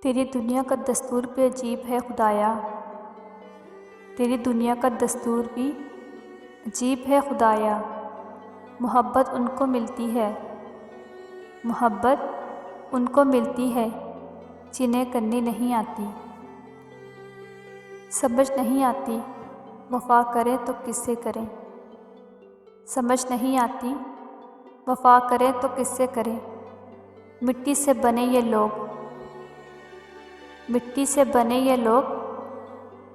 तेरी दुनिया का दस्तूर भी अजीब है खुदाया, तेरी दुनिया का दस्तूर भी अजीब है खुदाया। मोहब्बत उनको मिलती है, मोहब्बत उनको मिलती है जिन्हें करनी नहीं आती। समझ नहीं आती वफ़ा करें तो किससे करें, समझ नहीं आती वफ़ा करें तो किससे करें। मिट्टी से बने ये लोग, मिट्टी से बने ये लोग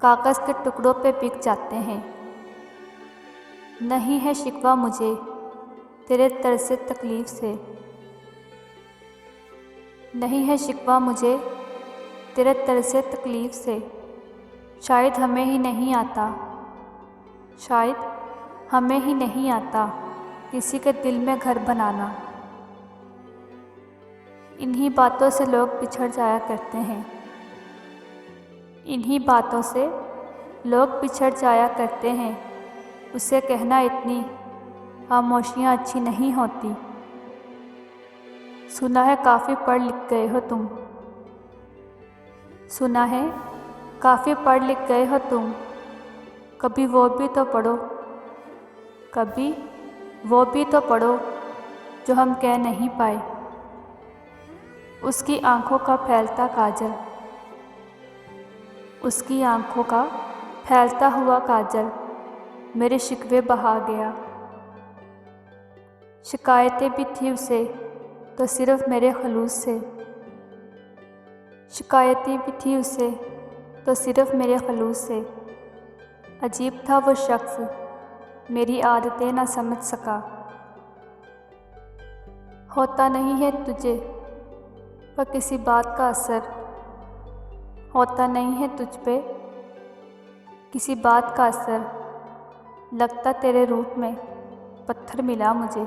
कागज़ के टुकड़ों पे बिक जाते हैं। नहीं है शिकवा मुझे तेरे तर्ज़ तकलीफ़ से, नहीं है शिकवा मुझे तेरे तर्ज़ तकलीफ़ से। शायद हमें ही नहीं आता, शायद हमें ही नहीं आता किसी के दिल में घर बनाना। इन्हीं बातों से लोग बिछड़ जाया करते हैं, इन्हीं बातों से लोग बिछड़ जाया करते हैं। उसे कहना इतनी खामोशियाँ अच्छी नहीं होती। सुना है काफ़ी पढ़ लिख गए हो तुम, सुना है काफ़ी पढ़ लिख गए हो तुम। कभी वो भी तो पढ़ो, कभी वो भी तो पढ़ो जो हम कह नहीं पाए। उसकी आँखों का फैलता काजल, उसकी आँखों का फैलता हुआ काजल मेरे शिकवे बहा गया। शिकायतें भी थी उसे तो सिर्फ़ मेरे खलूस से, शिकायतें भी थी उसे तो सिर्फ़ मेरे खलूस से। अजीब था वो शख्स मेरी आदतें ना समझ सका। होता नहीं है तुझे पर किसी बात का असर, होता नहीं है तुझ पे किसी बात का असर। लगता तेरे रूप में पत्थर मिला मुझे।